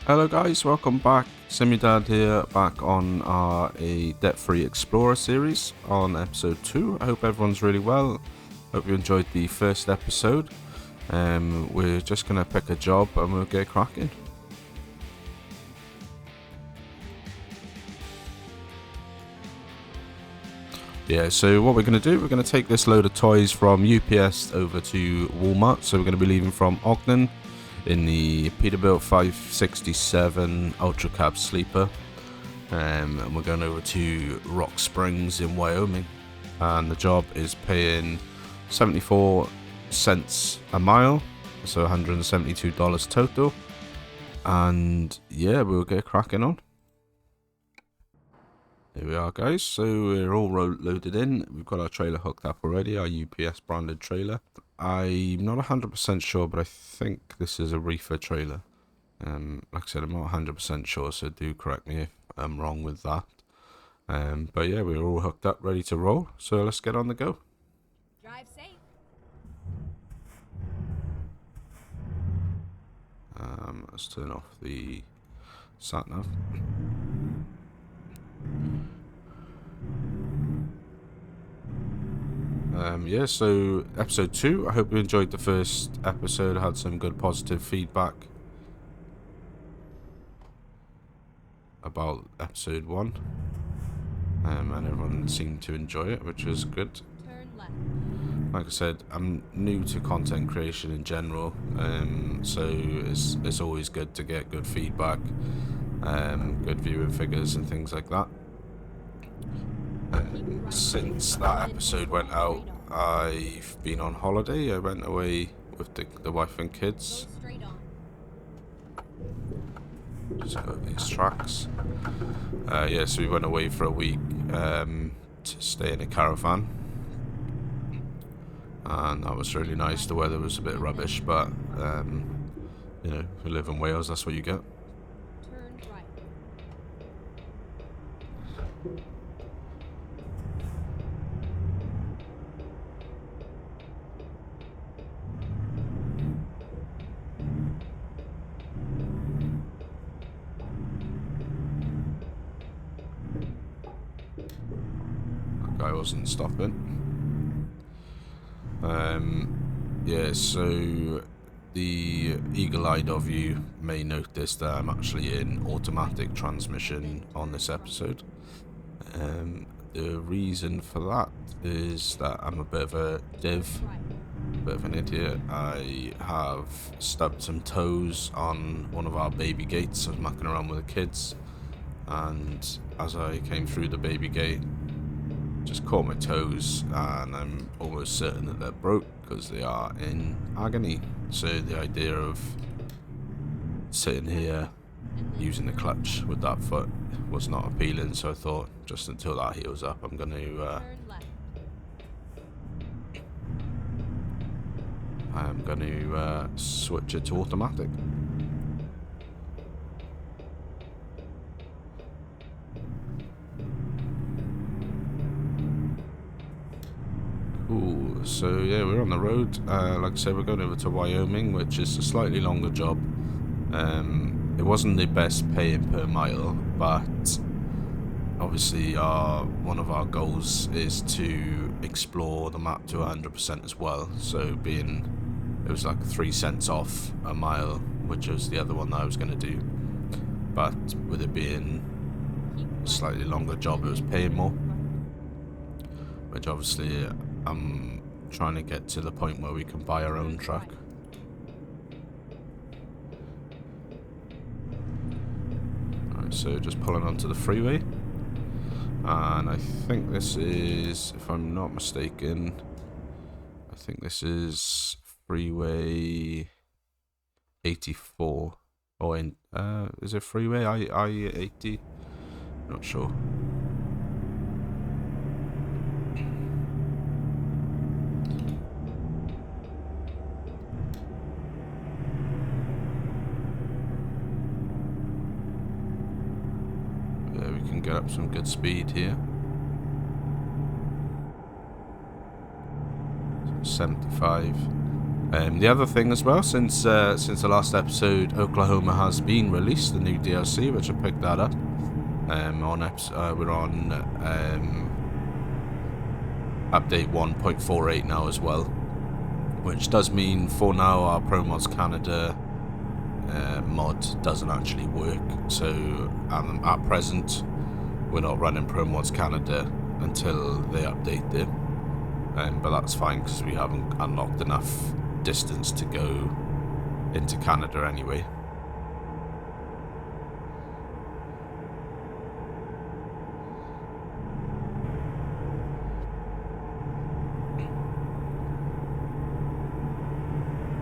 Hello guys, welcome back. Simudad here, back on our A Debt-Free Explorer series on episode 2. I hope everyone's really well. Hope you enjoyed the first episode. We're just going to pick a job and we'll get cracking. Yeah, so what we're going to do, we're going to take this load of toys from UPS over to Walmart. So we're going to be leaving from Ogden in the Peterbilt 567 Ultra Cab Sleeper, and we're going over to Rock Springs in Wyoming, and the job is paying 74 cents a mile, so $172 total. And yeah, we'll get cracking on. Here we are, guys. So we're all loaded in. We've got our trailer hooked up already, our UPS branded trailer. I'm not 100% sure, but I think this is a reefer trailer. Like I said, I'm not 100% sure, so do correct me if I'm wrong with that. But yeah, we're all hooked up, ready to roll. So let's get on the go. Drive safe. Let's turn off the sat nav. Yeah, so episode 2, I hope you enjoyed the first episode. I had some good positive feedback about episode 1, and everyone seemed to enjoy it, which was good. Turn left. Like I said, I'm new to content creation in general, so it's always good to get good feedback, good viewing figures and things like that. Since that episode went out, I've been on holiday. I went away with the wife and kids. Go straight on. Just got these tracks. Yeah, so we went away for a week to stay in a caravan, and that was really nice. The weather was a bit rubbish, but you know, if you live in Wales, that's what you get. Turn right. That guy wasn't stopping. Yeah, so the eagle-eyed of you may notice that I'm actually in automatic transmission on this episode. The reason for that is that I'm a bit of a div, a bit of an idiot. I have stubbed some toes on one of our baby gates. I was mucking around with the kids, and as I came through the baby gate, just caught my toes, and I'm almost certain that they're broke because they are in agony. So the idea of sitting here using the clutch with that foot was not appealing, so I thought just until that heals up, I'm going Turn left. to switch it to automatic. Cool. So yeah, we're on the road. Like I said, we're going over to Wyoming, which is a slightly longer job. It wasn't the best paying per mile, but obviously one of our goals is to explore the map to 100% as well. So it was like 3 cents off a mile, which was the other one that I was going to do. But with it being a slightly longer job, it was paying more, which obviously I'm trying to get to the point where we can buy our own truck. Alright, so just pulling onto the freeway, and I think this is, if I'm not mistaken, I think this is freeway 84, or is it freeway I-80? Not sure. Get up some good speed here. 75. The other thing as well, since the last episode, Oklahoma has been released, the new DLC, which I picked that up. We're on update 1.48 now as well, which does mean for now our Pro Mods Canada mod doesn't actually work. So at present, we're not running Pro Mods Canada until they update it. But that's fine because we haven't unlocked enough distance to go into Canada anyway.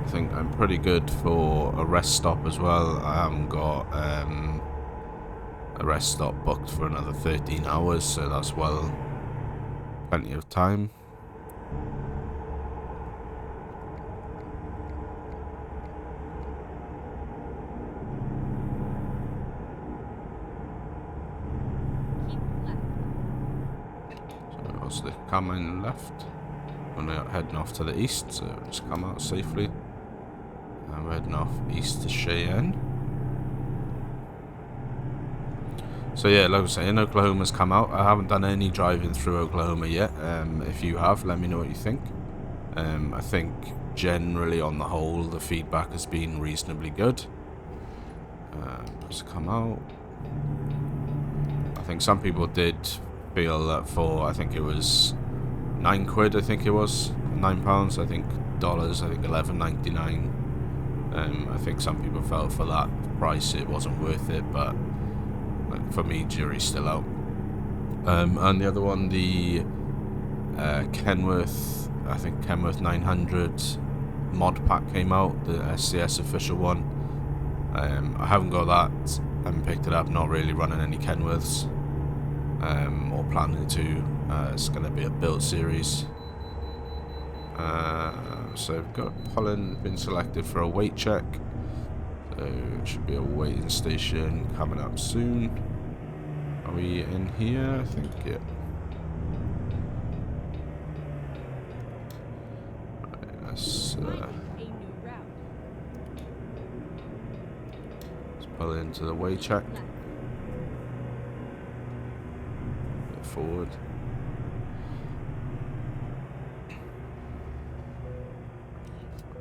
I think I'm pretty good for a rest stop as well. I haven't got a rest stop booked for another 13 hours, so that's well plenty of time. So the coming left, and we're heading off to the east, so just come out safely. And we're heading off east to Cheyenne. So yeah, like I was saying, Oklahoma's come out. I haven't done any driving through Oklahoma yet. If you have, let me know what you think. I think generally on the whole the feedback has been reasonably good. Let's come out. I think some people did feel that for, I think it was £9, I think it was £9, I think dollars, I think $11.99. I think some people felt for that price it wasn't worth it, but like, for me, jury's still out. And the other one, the Kenworth, I think Kenworth 900 mod pack came out, the SCS official one. I haven't got that, haven't picked it up, not really running any Kenworths, or planning to. It's going to be a build series. So we've got Pollen been selected for a weight check, so it should be a waiting station coming up soon. Are we in here? I think, yeah. Right, let's pull into the weigh check. Bit forward.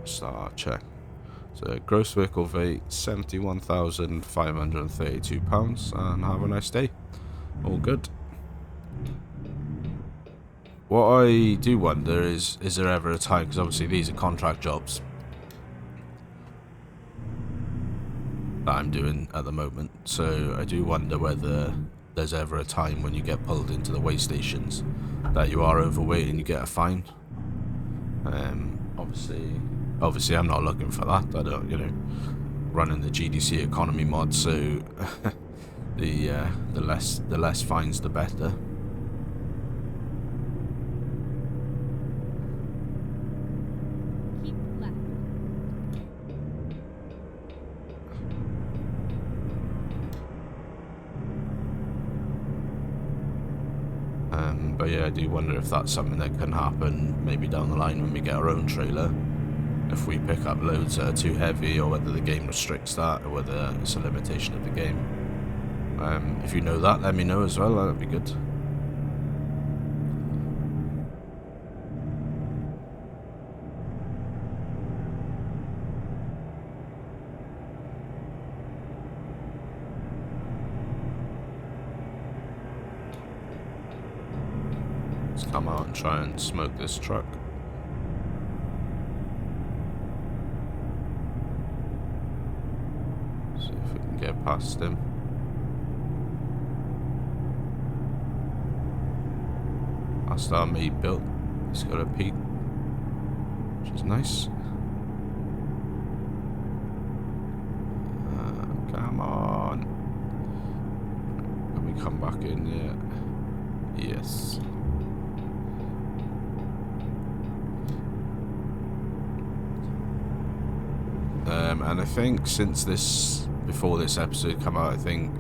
Start our check. So gross vehicle weight £71,532, and have a nice day. All good. What I do wonder is there ever a time, because obviously these are contract jobs that I'm doing at the moment, so I do wonder whether there's ever a time when you get pulled into the weigh stations that you are overweight and you get a fine. Obviously I'm not looking for that. I don't, running the GDC economy mod, so the less fines the better. Keep left. But yeah, I do wonder if that's something that can happen maybe down the line when we get our own trailer. If we pick up loads that are too heavy, or whether the game restricts that, or whether it's a limitation of the game. If you know that, let me know as well, that'd be good. Let's come out and try and smoke this truck. Get past him. That's our meat built. It's got a peak, which is nice. Come on. Can we come back in yet? Yes. And I think since before this episode come out, I think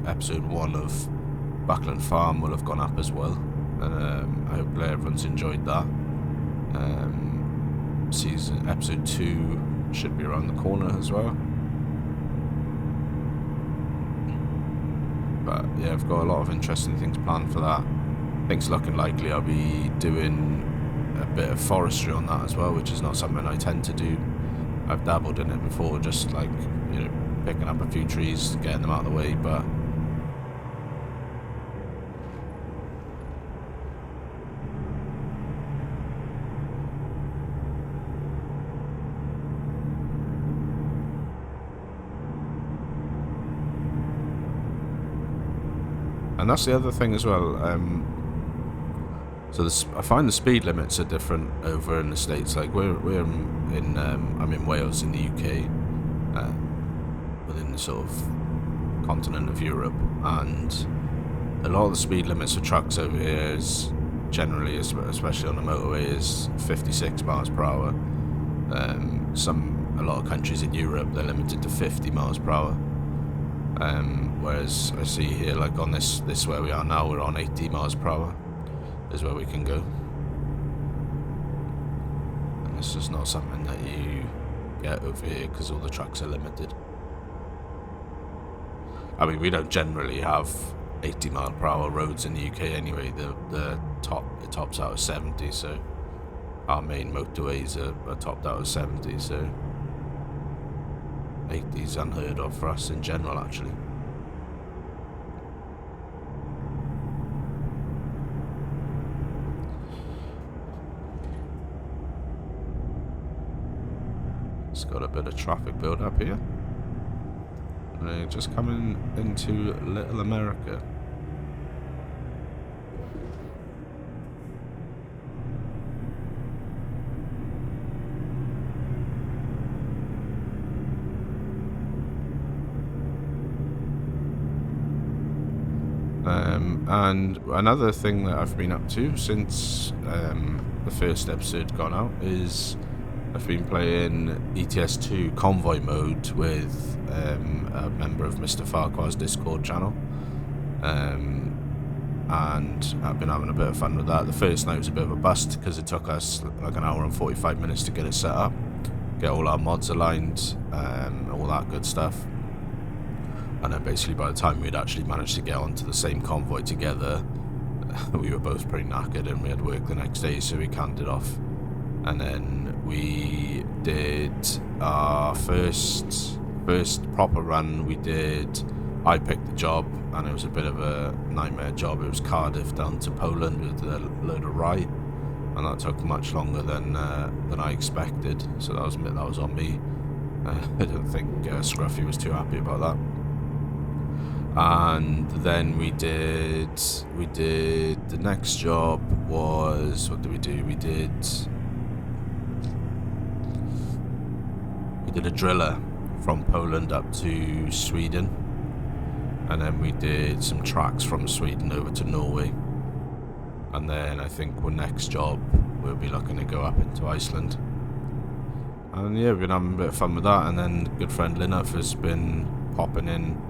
episode 1 of Buckland Farm will have gone up as well, and I hope everyone's enjoyed that. episode 2 should be around the corner as well. But yeah, I've got a lot of interesting things planned for that. I think it's looking likely I'll be doing a bit of forestry on that as well, which is not something I tend to do. I've dabbled in it before, just like, you know, picking up a few trees, getting them out of the way, but and that's the other thing as well. So I find the speed limits are different over in the States. Like we're in I'm in Wales in the UK, within the sort of continent of Europe, and a lot of the speed limits for trucks over here is generally, especially on the motorway, is 56 miles per hour. A lot of countries in Europe, they're limited to 50 miles per hour. Whereas I see here, like on this where we are now, we're on 80 miles per hour is where we can go. And this is not something that you get over here because all the trucks are limited. I mean, we don't generally have 80 mile per hour roads in the UK anyway. It tops out at 70, so our main motorways are topped out at 70, so 80 is unheard of for us in general, actually. It's got a bit of traffic build up here. We're just coming into Little America. And another thing that I've been up to since the first episode gone out is I've been playing ATS 2 Convoy mode with a member of Mr. Farquhar's Discord channel, and I've been having a bit of fun with that. The first night was a bit of a bust because it took us like an hour and 45 minutes to get it set up, get all our mods aligned, all that good stuff. And then basically by the time we'd actually managed to get onto the same convoy together, we were both pretty knackered and we had work the next day, so we canned it off. And then we did our first proper run. I picked the job, and it was a bit of a nightmare job. It was Cardiff down to Poland with a load of rye, and that took much longer than I expected. So that was on me. I don't think Scruffy was too happy about that. And then we did the next job was, what did we do? We did a driller from Poland up to Sweden, and then we did some tracks from Sweden over to Norway, and then I think our next job we'll be looking to go up into Iceland. And yeah, we've been having a bit of fun with that. And then good friend Linus has been popping in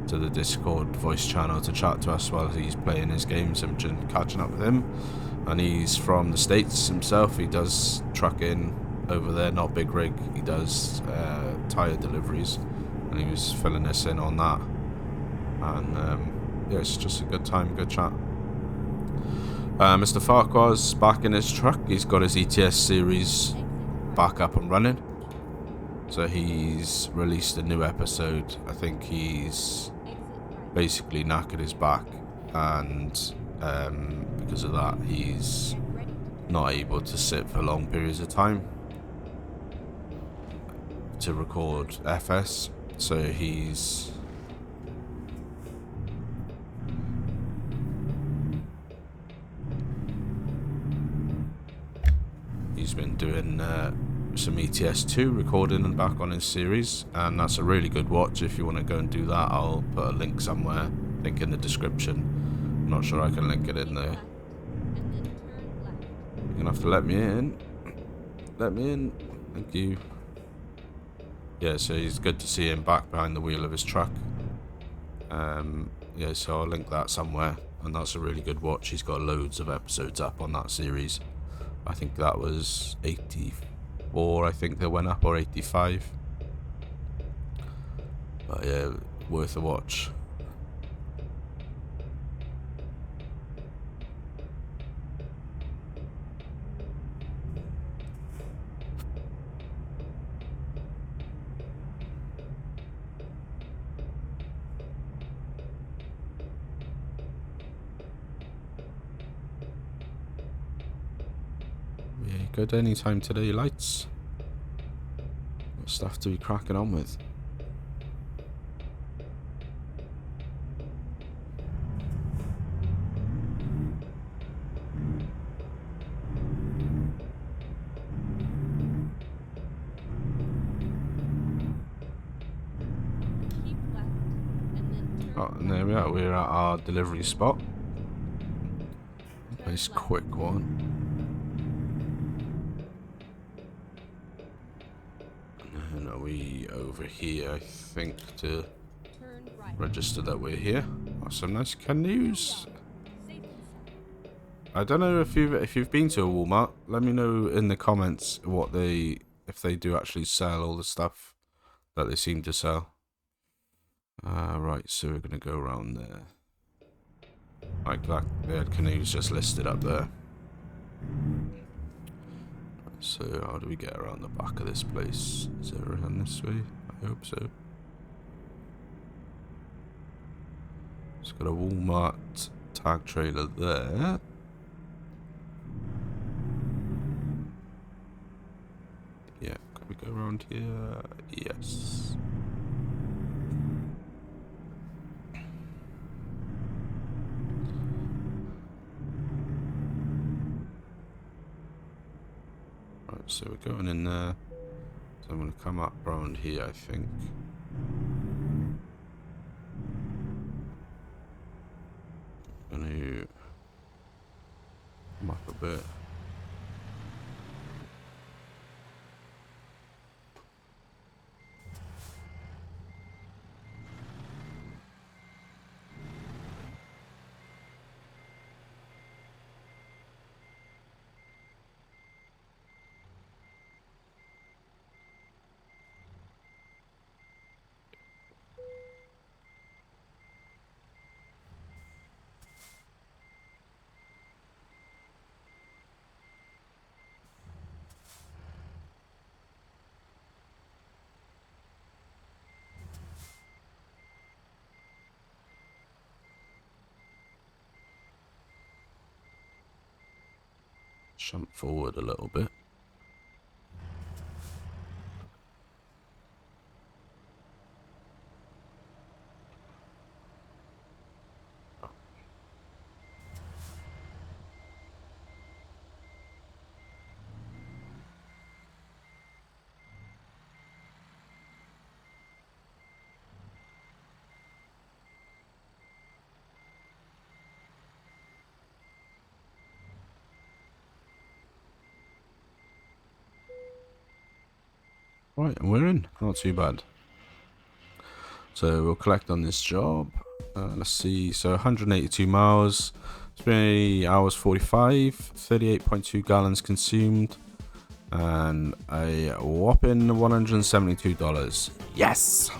to the Discord voice channel to chat to us while he's playing his games. I'm just catching up with him, and he's from the States himself. He does trucking over there, not big rig. He does tyre deliveries, and he was filling us in on that. And yeah, it's just a good time, good chat. Mr. Farquhar's back in his truck. He's got his ETS series back up and running, so he's released a new episode. I think he's basically knackered his back, and because of that he's not able to sit for long periods of time to record FS, so he's been doing some ETS 2 recording and back on his series, and that's a really good watch. If you want to go and do that, I'll put a link somewhere, I think in the description. I'm not sure I can link it in there. You're gonna have to let me in. Thank you. Yeah, so it's good to see him back behind the wheel of his truck. Yeah, so I'll link that somewhere, and that's a really good watch. He's got loads of episodes up on that series. I think that was 80 or I think they went up, or 85. But yeah, worth a watch. Yeah, good anytime today, lights. Got stuff to be cracking on with. Keep left and then turn Oh, and right. there we are. We're at our delivery spot. Turn Nice left. quick one. And are we over here, I think, to Turn right. register that we're here? Oh, some nice canoes. Safe and sound. I don't know if you've been to a Walmart. Let me know in the comments if they do actually sell all the stuff that they seem to sell. Right, so we're gonna go around there. Like that, they had canoes just listed up there. So how do we get around the back of this place? Is it around this way? I hope so. It's got a Walmart tag trailer there. Yeah, can we go around here? Yes. Right, so we're going in there. So I'm going to come up around here, I think. I'm going to come up a bit. Jump forward a little bit. Right, and we're in. Not too bad. So we'll collect on this job. Let's see. So 182 miles, 3 hours 45, 38.2 gallons consumed, and a whopping $172. Yes!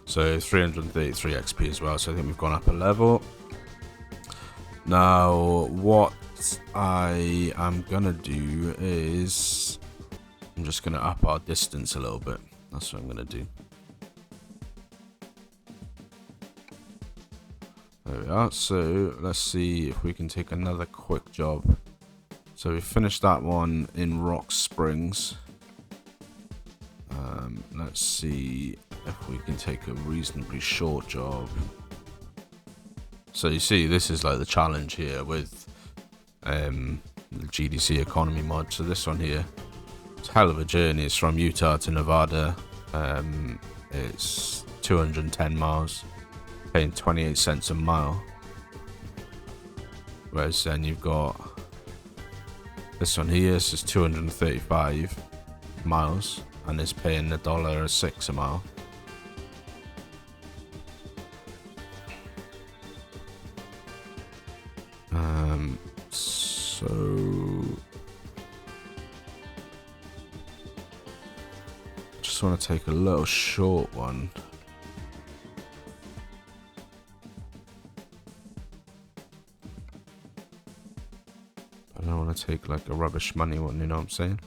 So 333 XP as well. So I think we've gone up a level. Now, what I am gonna do is I'm just gonna up our distance a little bit. That's what I'm gonna do. There we are. So let's see if we can take another quick job. So we finished that one in Rock Springs. Let's see if we can take a reasonably short job. So you see, this is like the challenge here with the GDC economy mod. So this one here, it's a hell of a journey. It's from Utah to Nevada. It's 210 miles, paying 28 cents a mile. Whereas then you've got this one here, this is 235 miles, and it's paying $1.06 a mile. So just want to take a little short one. I don't want to take like a rubbish money one, you know what I'm saying?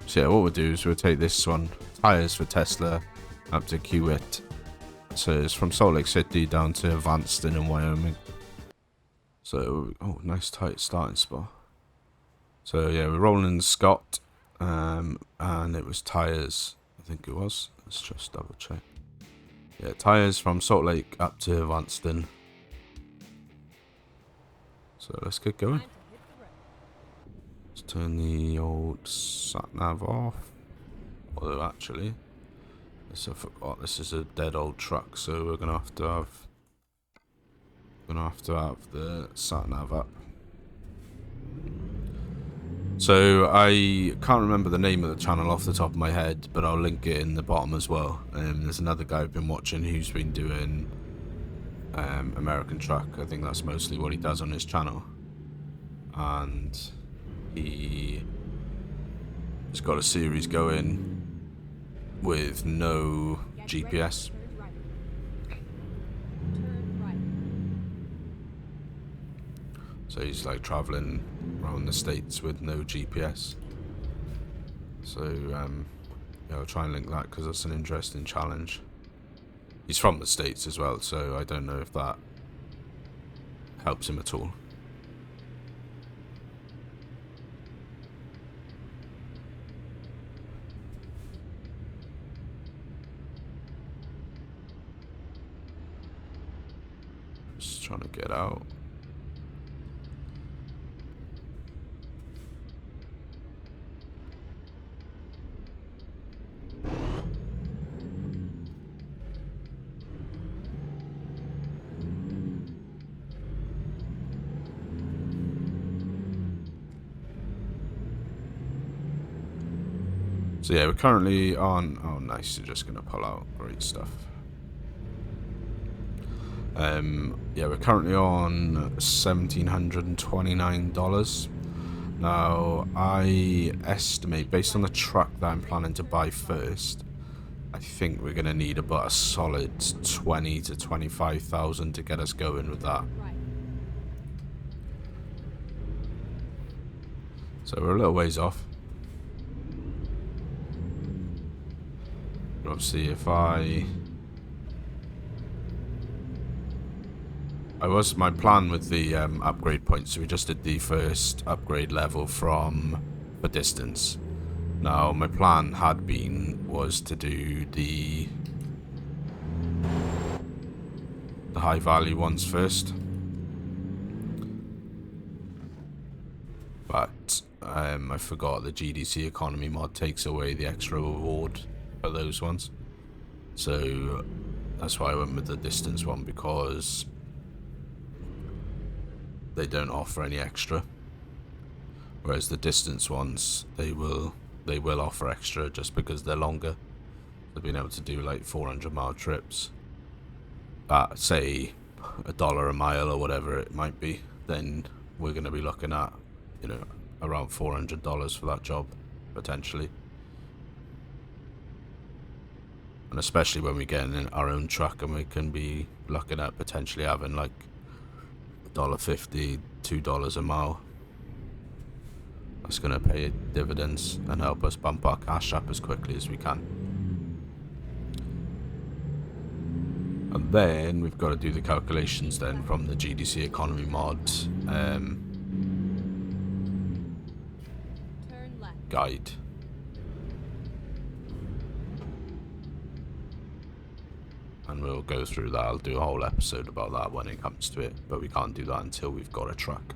So yeah, what we'll do is we'll take this one, tires for Tesla, up to Kiewit. So it's from Salt Lake City down to Evanston in Wyoming. So, oh, nice tight starting spot. So yeah, we're rolling Scott, and it was tires, I think it was. Let's just double check. Yeah, tires from Salt Lake up to Evanston. So let's get going. Time to hit the road. Let's turn the old sat nav off. Although actually, I forgot this is a dead old truck, so we're gonna have to have the sat nav up. So I can't remember the name of the channel off the top of my head, but I'll link it in the bottom as well. There's another guy I've been watching who's been doing American Truck. I think that's mostly what he does on his channel, and he has got a series going with no GPS. Turn right. So he's like traveling around the States with no GPS. So yeah, I'll try and link that because that's an interesting challenge. He's from the States as well, so I don't know if that helps him at all. Just trying to get out. So yeah, we're currently on... Oh, nice. You're just going to pull out. Great stuff. Yeah, we're currently on $1,729. Now, I estimate, based on the truck that I'm planning to buy first, I think we're going to need about a solid 20 to 25,000 to get us going with that. Right. So we're a little ways off. But obviously, if my plan with the upgrade points, so we just did the first upgrade level for distance. Now, my plan was to do the high value ones first. But I forgot the GDC economy mod takes away the extra reward for those ones. So that's why I went with the distance one, because they don't offer any extra. Whereas the distance ones, they will offer extra just because they're longer. They've been able to do like 400-mile trips at, say, $1 a mile or whatever it might be. Then we're going to be looking at, you know, around $400 for that job, potentially. And especially when we get in our own truck and we can be looking at potentially having like $1.50, $2 a mile. That's going to pay dividends and help us bump our cash up as quickly as we can. And then we've got to do the calculations then from the GDC economy mod Turn left. guide. And we'll go through that. I'll do a whole episode about that when it comes to it, but we can't do that until we've got a truck.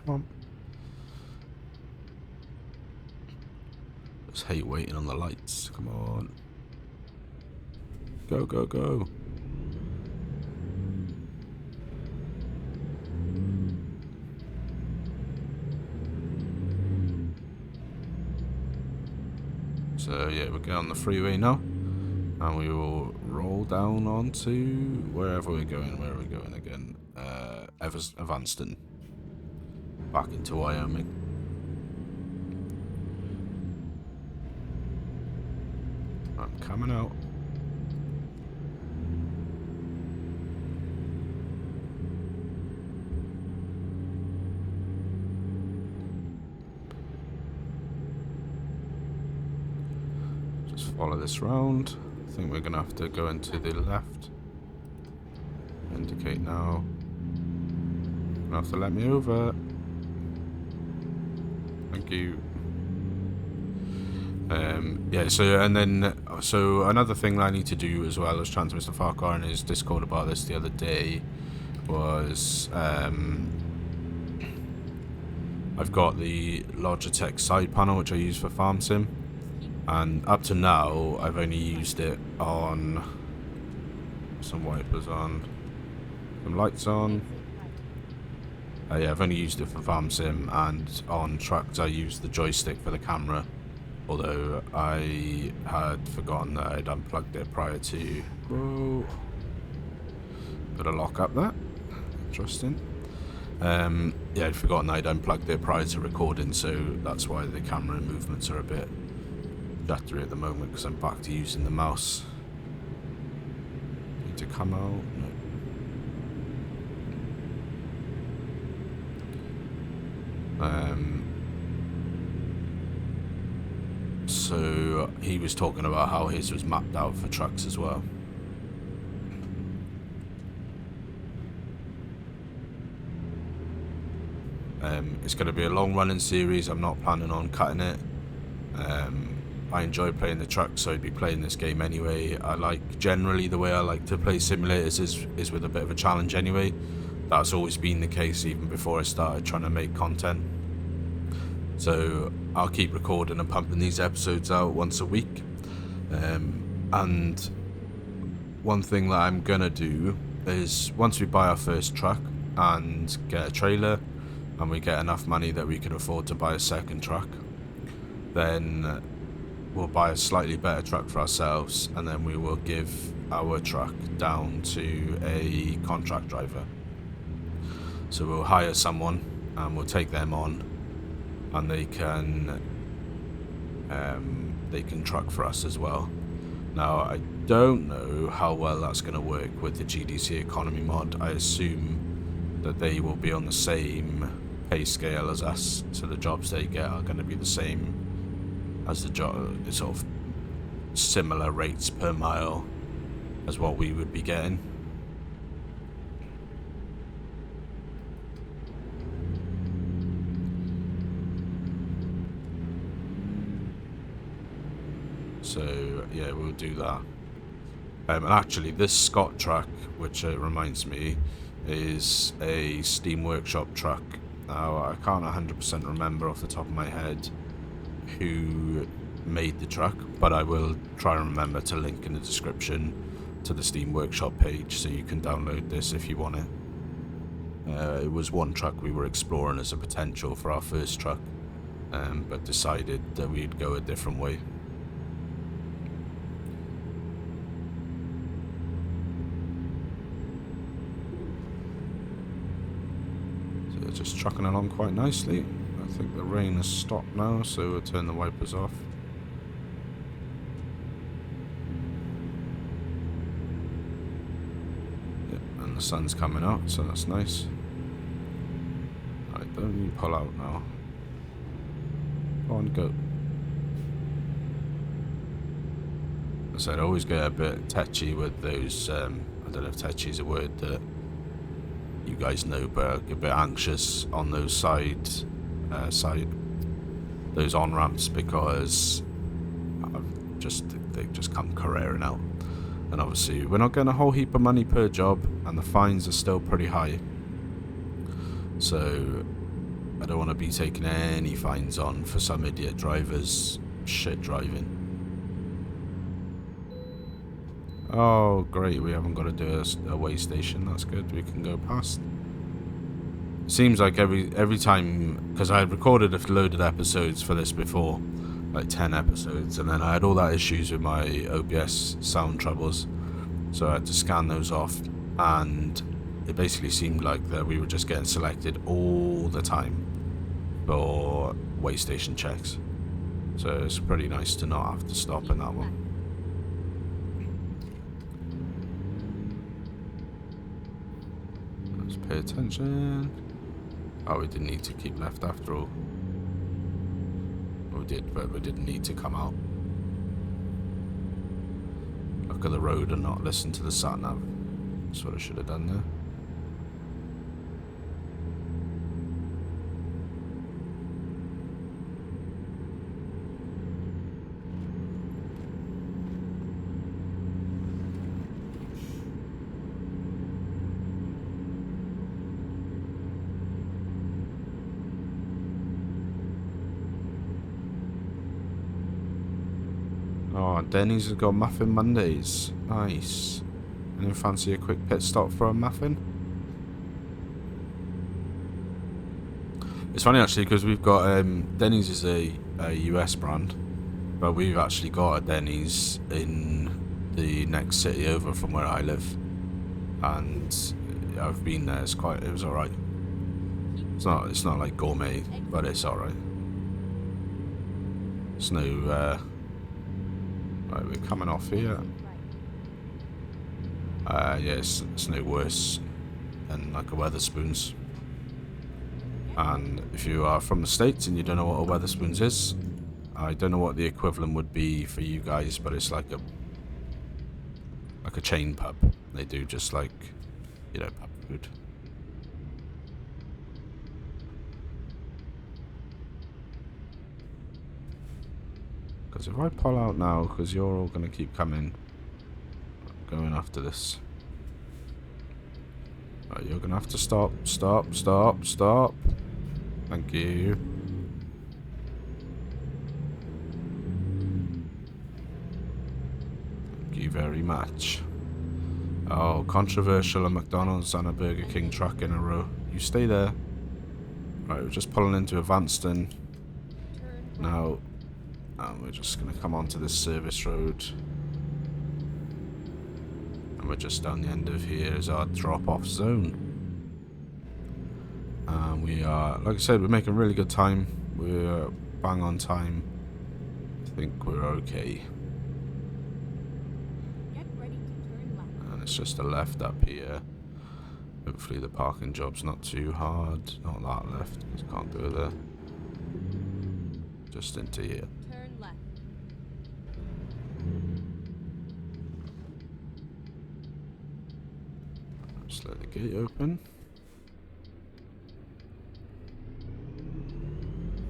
Come on. Just hate waiting on the lights. Come on. Go, go, go. So yeah, we'll get on the freeway now, and we will roll down onto wherever we're going. Where are we going again? Evanston. Back into Wyoming. I'm coming out. Just follow this round. I think we're gonna have to go into the left. Indicate now. Gonna have to let me over. Thank you. Yeah, so another thing that I need to do as well, as chatting to Mr. Farquhar in his Discord about this the other day, was I've got the Logitech side panel which I use for farm sim, and up to now I've only used it on some wipers on, some lights on. Yeah, I've only used it for farm sim, and on trucks I use the joystick for the camera. Although I had forgotten that I'd unplugged it prior to... Whoa. Got a lock up there. Interesting. Yeah, I'd forgotten that I'd unplugged it prior to recording, so that's why the camera movements are a bit jittery at the moment, because I'm back to using the mouse. Need to come out? No. So he was talking about how his was mapped out for trucks as well. It's going to be a long running series. I'm not planning on cutting it. I enjoy playing the trucks, so I'd be playing this game anyway. Generally the way I like to play simulators is with a bit of a challenge anyway. That's always been the case even before I started trying to make content. So I'll keep recording and pumping these episodes out once a week. And one thing that I'm gonna do is, once we buy our first truck and get a trailer, and we get enough money that we can afford to buy a second truck, then we'll buy a slightly better truck for ourselves, and then we will give our truck down to a contract driver. So we'll hire someone and we'll take them on, and they can truck for us as well. Now, I don't know how well that's going to work with the GDC economy mod. I assume that they will be on the same pay scale as us, so the jobs they get are going to be the same as the job, sort of similar rates per mile as what we would be getting. So yeah, we'll do that. And actually, this Scott truck, which reminds me, is a Steam Workshop truck. Now, I can't 100% remember off the top of my head who made the truck, but I will try and remember to link in the description to the Steam Workshop page so you can download this if you want it. It was one truck we were exploring as a potential for our first truck, but decided that we'd go a different way. Just trucking along quite nicely. I think the rain has stopped now, so we'll turn the wipers off. Yep, and the sun's coming out, so that's nice. Alright, don't you pull out now. Go on, go. As I said, I always get a bit tetchy with those, I don't know if tetchy is a word that you guys know, but I get a bit anxious on those those on ramps, because they just come careering out, and obviously we're not getting a whole heap of money per job, and the fines are still pretty high. So I don't want to be taking any fines on for some idiot driver's shit driving. Oh, great, we haven't got to do a way station. That's good, we can go past. Seems like every time, because I had recorded a load of episodes for this before, like 10 episodes, and then I had all that issues with my OBS sound troubles, so I had to scan those off, and it basically seemed like that we were just getting selected all the time for way station checks. So it's pretty nice to not have to stop in that one. Let's pay attention. Oh, we didn't need to keep left after all. We did, but we didn't need to come out. Look at the road and not listen to the sat nav. That's what I should have done there. Oh, Denny's has got Muffin Mondays. Nice. Anyone fancy a quick pit stop for a muffin? It's funny actually because we've got Denny's is a US brand, but we've actually got a Denny's in the next city over from where I live, and I've been there. It was alright. It's not like gourmet, but it's alright. It's no. Right, we're coming off here. Yeah, it's no worse than like a Weatherspoons. And if you are from the States and you don't know what a Weatherspoons is, I don't know what the equivalent would be for you guys, but it's like a chain pub. They do just like, you know, pub food. Because if I pull out now, because you're all going to keep coming, going after this. Right, you're going to have to stop. Thank you. Thank you very much. Oh, controversial, a McDonald's and a Burger King truck in a row. You stay there. Right, we're just pulling into Evanston. Now, and we're just going to come onto this service road. And we're just down the end of here is our drop-off zone. And we are, like I said, we're making really good time. We're bang on time. I think we're okay. Get ready to turn left. And it's just a left up here. Hopefully the parking job's not too hard. Not that left, because I can't do it there. Just into here. Turn left. Just let the gate open.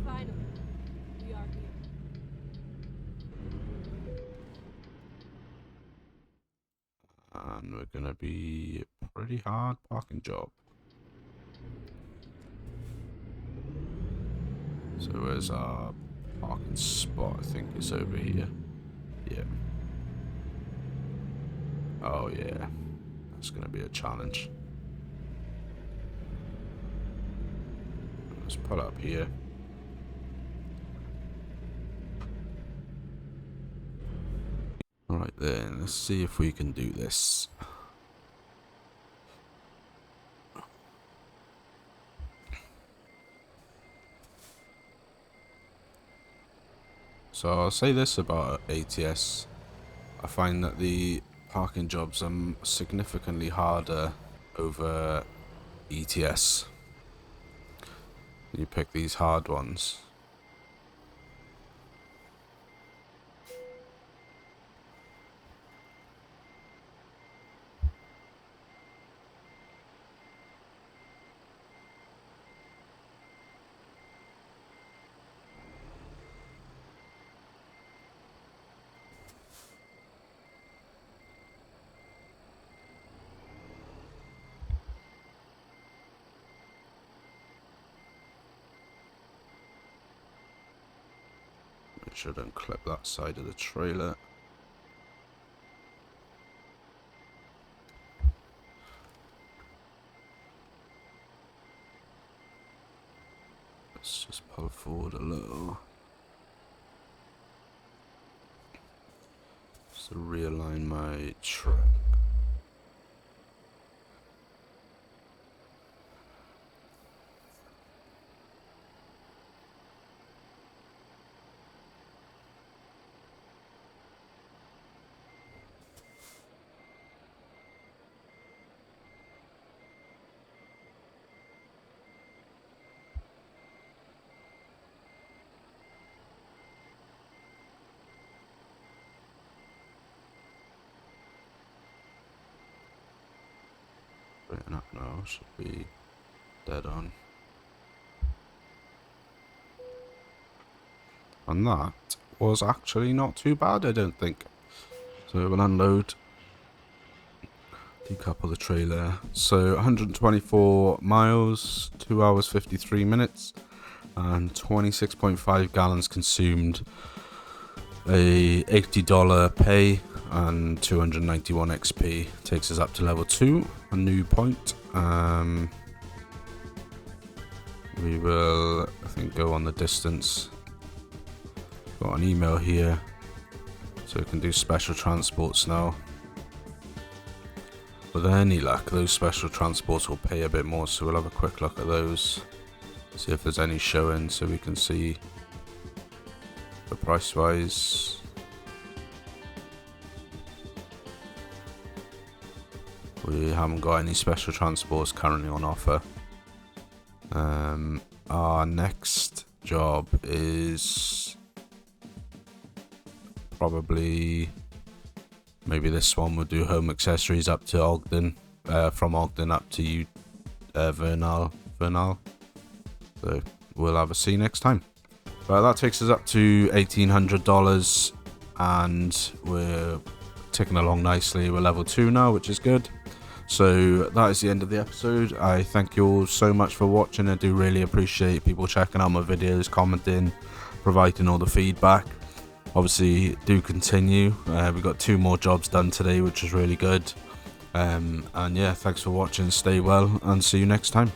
Finally, we are here. And we're gonna be a pretty hard parking job. So where's our parking spot? I think it's over here. Yeah. Oh yeah. That's gonna be a challenge. Let's pull up here. Alright then, let's see if we can do this. So I'll say this about ATS. I find that the parking jobs are significantly harder over ETS. You pick these hard ones. Make sure I don't clip that side of the trailer. Let's just pull forward a little. Just to realign my truck. Written up now, should be dead on. And that was actually not too bad, I don't think. So we'll unload, decouple the trailer. So 124 miles, 2 hours 53 minutes, and 26.5 gallons consumed. A $80 pay and 291 XP takes us up to level 2, a new point. We will, I think, go on the distance. Got an email here, so we can do special transports now. With any luck, those special transports will pay a bit more, so we'll have a quick look at those, see if there's any showing, so we can see the price wise. We haven't got any special transports currently on offer. Our next job is probably maybe this one. We'll do home accessories up to Ogden, from Ogden up to Vernal. So we'll have a see next time. But that takes us up to $1,800, and we're ticking along nicely. We're level 2 now, which is good. So that is the end of the episode. I thank you all so much for watching. I do really appreciate people checking out my videos, commenting, providing all the feedback. Obviously, do continue. We got 2 more jobs done today, which is really good. And yeah, thanks for watching. Stay well, and see you next time.